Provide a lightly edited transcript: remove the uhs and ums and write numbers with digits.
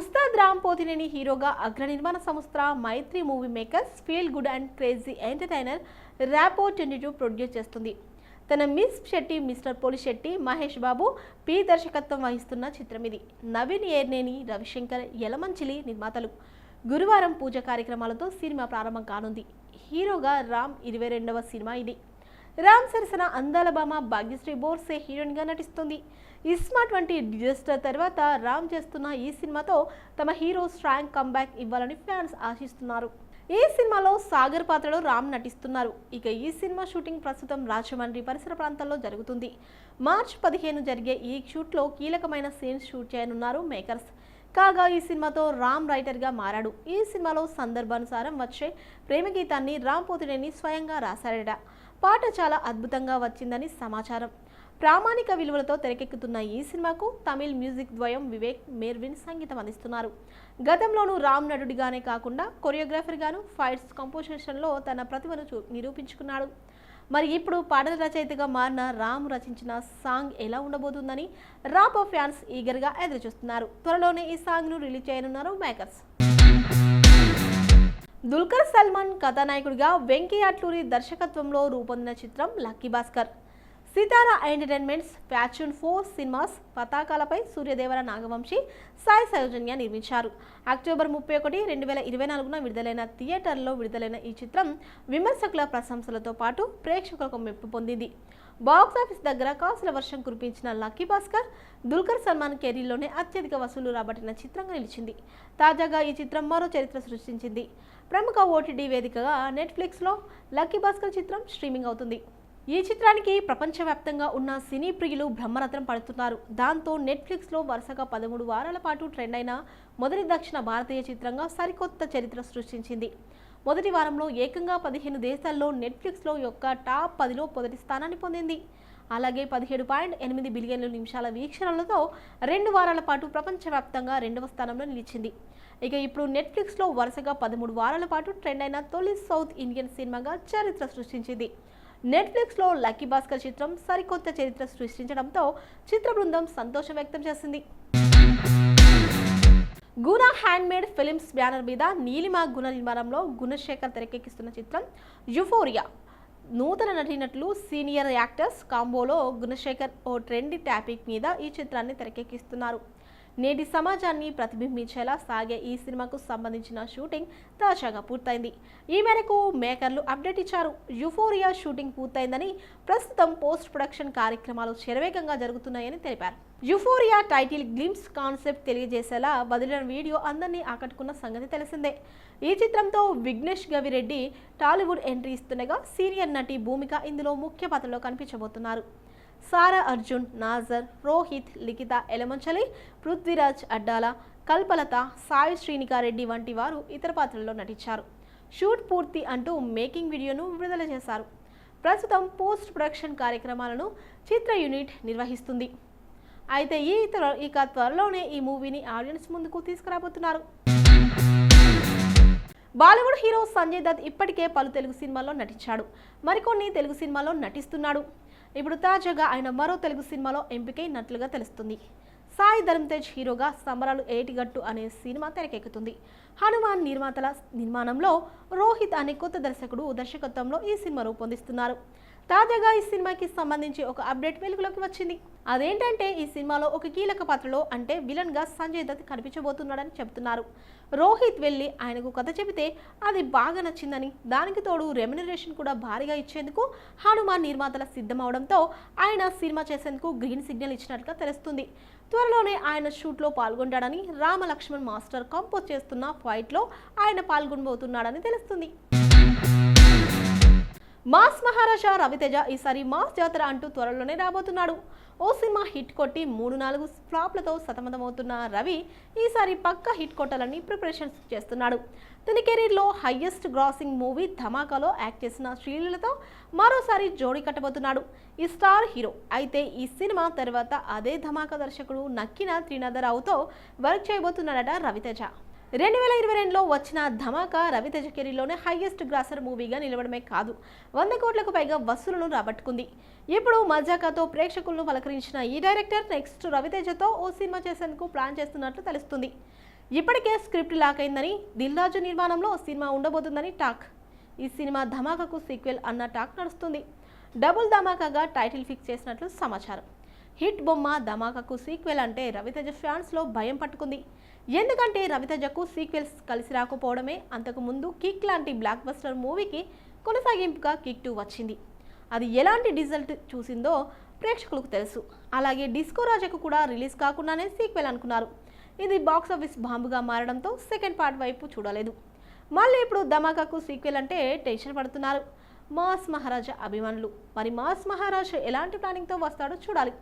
ఉస్తాద్ రామ్ పోతినేని హీరోగా అగ్ర నిర్మాణ సంస్థ Mythri movie makers feel good and crazy entertainer Rapo 22 produce చేస్తుంది. తన Miss Shetty, Mr Polishetty, Mahesh Babu P దర్శకత్వం వహిస్తున్న చిత్రం ఇది. నవీన్ ఏర్నేని, రవిశంకర్, యలమంచిలి నిర్మాతలు. గురువారం పూజ కార్యక్రమాలతో సినిమా ప్రారంభం కానుంది. హీరోగా రామ్ 22వ సినిమా ఇది. రామ్ సరసన అందాల భామ భాగ్యశ్రీ బోర్సే హీరోయిన్గా నటిస్తుంది. ఇస్మార్ట్ వంటి డిజాస్టర్ తర్వాత రామ్ చేస్తున్న ఈ సినిమాతో తమ హీరో స్ట్రాంగ్ కంబ్యాక్ ఇవ్వాలని ఫ్యాన్స్ ఆశిస్తున్నారు. ఈ సినిమాలో సాగర్ పాత్రలో రామ్ నటిస్తున్నారు. ఇక ఈ సినిమా షూటింగ్ ప్రస్తుతం రాజమండ్రి పరిసర ప్రాంతాల్లో జరుగుతుంది. మార్చి 15 జరిగే ఈ షూట్లో కీలకమైన సీన్స్ షూట్ చేయనున్నారు మేకర్స్. కాగా ఈ సినిమాతో రామ్ రైటర్గా మారాడు. ఈ సినిమాలో సందర్భానుసారం వచ్చే ప్రేమ గీతాన్ని రామ్ పోతినేని స్వయంగా రాశారట. పాట చాలా అద్భుతంగా వచ్చిందని సమాచారం. ప్రామాణిక విలువలతో తెరకెక్కుతున్న ఈ సినిమాకు తమిళ్ మ్యూజిక్ ద్వయం వివేక్ మెర్విన్ సంగీతం అందిస్తున్నారు. గతంలోనూ రామ్ నటుడిగానే కాకుండా కొరియోగ్రాఫర్గాను ఫైట్స్ కంపోజిషన్లో తన ప్రతిభను నిరూపించుకున్నాడు. మరి ఇప్పుడు పాటల రచయితగా మారిన రామ్ రచించిన సాంగ్ ఎలా ఉండబోతుందని రాపో ఫ్యాన్స్ ఈగర్గా ఎదురుచూస్తున్నారు. త్వరలోనే ఈ సాంగ్ను రిలీజ్ చేయనున్నారు మేకర్స్. దుల్కర్ సల్మాన్ కథానాయకుడిగా వెంకీ అట్లూరి దర్శకత్వంలో రూపొందిన చిత్రం lucky Bhaskar. Sithara entertainments, fashion 4 cinemas పతాకాలపై సూర్యదేవర నాగవంశీ, సాయి సౌజన్య నిర్మించారు. అక్టోబర్ 31, 2024న విడుదలైన థియేటర్లో విడుదలైన ఈ చిత్రం విమర్శకుల ప్రశంసలతో పాటు ప్రేక్షకులకు మెప్పు పొందింది. బాక్సాఫీస్ దగ్గర కాసుల వర్షం కురిపించిన లక్కీ భాస్కర్ దుల్కర్ సల్మాన్ కెరీర్లోనే అత్యధిక వసూలు రాబట్టిన చిత్రంగా నిలిచింది. తాజాగా ఈ చిత్రం మరో చరిత్ర సృష్టించింది. ప్రముఖ ఓటీటీ వేదికగా నెట్ఫ్లిక్స్లో లక్కీ భాస్కర్ చిత్రం స్ట్రీమింగ్ అవుతుంది. ఈ చిత్రానికి ప్రపంచవ్యాప్తంగా ఉన్న సినీ ప్రియులు బ్రహ్మరథం పడుతున్నారు. దాంతో నెట్ఫ్లిక్స్లో వరుసగా 13 వారాల పాటు ట్రెండ్ అయిన మొదటి దక్షిణ భారతీయ చిత్రంగా సరికొత్త చరిత్ర సృష్టించింది. మొదటి వారంలో ఏకంగా 15 దేశాల్లో నెట్ఫ్లిక్స్లో యొక్క టాప్ 10లో మొదటి స్థానాన్ని పొందింది. అలాగే 17.8 బిలియన్ల నిమిషాల వీక్షణలతో 2 వారాల పాటు ప్రపంచవ్యాప్తంగా 2వ స్థానంలో నిలిచింది. ఇక ఇప్పుడు నెట్ఫ్లిక్స్లో వరుసగా 13 వారాల పాటు ట్రెండ్ అయిన తొలి సౌత్ ఇండియన్ సినిమాగా చరిత్ర సృష్టించింది. నెట్ఫ్లిక్స్లో లక్కీ భాస్కర్ చిత్రం సరికొత్త చరిత్ర సృష్టించడంతో చిత్ర బృందం సంతోషం వ్యక్తం చేసింది. గుణ హ్యాండ్మేడ్ ఫిలిమ్స్ బ్యానర్ మీద నీలిమ గుణ నిర్మాణంలో గుణశేఖర్ తెరకెక్కిస్తున్న చిత్రం యుఫోరియా. నూతన నటీనటులు, సీనియర్ యాక్టర్స్ కాంబోలో గుణశేఖర్ ఓ ట్రెండీ టాపిక్ మీద ఈ చిత్రాన్ని తెరకెక్కిస్తున్నారు. నేటి సమాజాన్ని ప్రతిబింబించేలా సాగే ఈ సినిమాకు సంబంధించిన షూటింగ్ తాజాగా పూర్తయింది. ఈ మేరకు మేకర్లు అప్డేట్ ఇచ్చారు. యుఫోరియా షూటింగ్ పూర్తయిందని, ప్రస్తుతం పోస్ట్ ప్రొడక్షన్ కార్యక్రమాలు శరవేగంగా జరుగుతున్నాయని తెలిపారు. యుఫోరియా టైటిల్ గ్లిమ్స్ కాన్సెప్ట్ తెలియజేసేలా వదిలిన వీడియో అందరినీ ఆకట్టుకున్న సంగతి తెలిసిందే. ఈ చిత్రంతో విఘ్నేష్ గవిరెడ్డి టాలీవుడ్ ఎంట్రీ ఇస్తుండగా సీనియర్ నటి భూమిక ఇందులో ముఖ్య పాత్రలో కనిపించబోతున్నారు. సారా అర్జున్, నాజర్, రోహిత్, లిఖిత ఎలమంచలి, పృథ్వీరాజ్ అడ్డాల, కల్పలత, సాయి శ్రీనికారెడ్డి వంటి వారు ఇతర పాత్రల్లో నటించారు. షూట్ పూర్తి అంటూ మేకింగ్ వీడియోను విడుదల చేశారు. ప్రస్తుతం పోస్ట్ ప్రొడక్షన్ కార్యక్రమాలను చిత్ర యూనిట్ నిర్వహిస్తుంది. అయితే ఇక త్వరలోనే ఈ మూవీని ఆడియన్స్ ముందుకు తీసుకురాబోతున్నారు. బాలీవుడ్ హీరో సంజయ్ దత్ ఇప్పటికే పలు తెలుగు సినిమాల్లో నటించాడు. మరికొన్ని తెలుగు సినిమాల్లో నటిస్తున్నాడు. ఇప్పుడు తాజాగా ఆయన మరో తెలుగు సినిమాలో ఎంపికైనట్లుగా తెలుస్తుంది. సాయి ధరమ్ తేజ్ హీరోగా సమరాలు ఏటిగట్టు అనే సినిమా తెరకెక్కుతుంది. హనుమాన్ నిర్మాతల నిర్మాణంలో రోహిత్ అనే కొత్త దర్శకుడు దర్శకత్వంలో ఈ సినిమా రూపొందిస్తున్నారు. తాజాగా ఈ సినిమాకి సంబంధించి ఒక అప్డేట్ వెలుగులోకి వచ్చింది. అదేంటంటే ఈ సినిమాలో ఒక కీలక పాత్రలో అంటే విలన్ గా సంజయ్ దత్ కనిపించబోతున్నాడని చెబుతున్నారు. రోహిత్ వెళ్ళి ఆయనకు కథ చెబితే అది బాగా నచ్చిందని, దానికి తోడు రెమ్యునరేషన్ కూడా భారీగా ఇచ్చేందుకు హనుమాన్ నిర్మాతల సిద్ధమవడంతో ఆయన సినిమా చేసేందుకు గ్రీన్ సిగ్నల్ ఇచ్చినట్లుగా తెలుస్తుంది. త్వరలోనే ఆయన షూట్లో పాల్గొంటాడని, రామ లక్ష్మణ్ మాస్టర్ కంపోజ్ చేస్తున్న ఫైట్లో ఆయన పాల్గొనబోతున్నాడని తెలుస్తుంది. మాస్ మహారాజా రవితేజ ఈసారి మాస్ జాతర అంటూ త్వరలోనే రాబోతున్నాడు. ఓ సినిమా హిట్ కొట్టి 3-4 ఫ్లాప్లతో సతమతమవుతున్న రవి ఈసారి పక్కా హిట్ కొట్టాలని ప్రిపరేషన్స్ చేస్తున్నాడు. తన కెరీర్లో హైయెస్ట్ గ్రాసింగ్ మూవీ ధమాకాలో యాక్ట్ చేసిన శ్రీలీలతో మరోసారి జోడీ కట్టబోతున్నాడు ఈ స్టార్ హీరో. అయితే ఈ సినిమా తర్వాత అదే ధమాకా దర్శకుడు నక్కిన త్రినాథరావుతో వర్క్ చేయబోతున్నాడట రవితేజ. 2022లో వచ్చిన ధమాకా రవితేజ కెరీర్లోనే హైయెస్ట్ గ్రాసర్ మూవీగా నిలవడమే కాదు, 100 కోట్లకు పైగా వసూలును రాబట్టుకుంది. ఇప్పుడు మజాకాతో ప్రేక్షకులను పలకరించిన ఈ డైరెక్టర్ నెక్స్ట్ రవితేజతో ఓ సినిమా చేసేందుకు ప్లాన్ చేస్తున్నట్లు తెలుస్తుంది. ఇప్పటికే స్క్రిప్ట్ లాక్ అయిందని, దిల్ రాజు నిర్మాణంలో సినిమా ఉండబోతుందని టాక్. ఈ సినిమా ధమాకాకు సీక్వెల్ అన్న టాక్ నడుస్తుంది. డబుల్ ధమాకాగా టైటిల్ ఫిక్స్ చేసినట్లు సమాచారం. హిట్ బొమ్మ ధమాకాకు సీక్వెల్ అంటే రవితేజ ఫ్యాన్స్లో భయం పట్టుకుంది. ఎందుకంటే రవితేజకు సీక్వెల్స్ కలిసి రాకపోవడమే. అంతకు ముందు కిక్ లాంటి బ్లాక్ బస్టర్ మూవీకి కొనసాగింపుగా కిక్ 2 వచ్చింది. అది ఎలాంటి రిజల్ట్ చూసిందో ప్రేక్షకులకు తెలుసు. అలాగే డిస్కో రాజాకు కూడా రిలీజ్ కాకుండానే సీక్వెల్ అనుకున్నారు. ఇది బాక్సాఫీస్ బాంబుగా మారడంతో సెకండ్ పార్ట్ వైపు చూడలేదు. మళ్ళీ ఇప్పుడు ధమాకాకు సీక్వెల్ అంటే టెన్షన్ పడుతున్నారు మాస్ మహారాజా అభిమానులు. మరి మాస్ మహారాజా ఎలాంటి ప్లానింగ్తో వస్తాడో చూడాలి.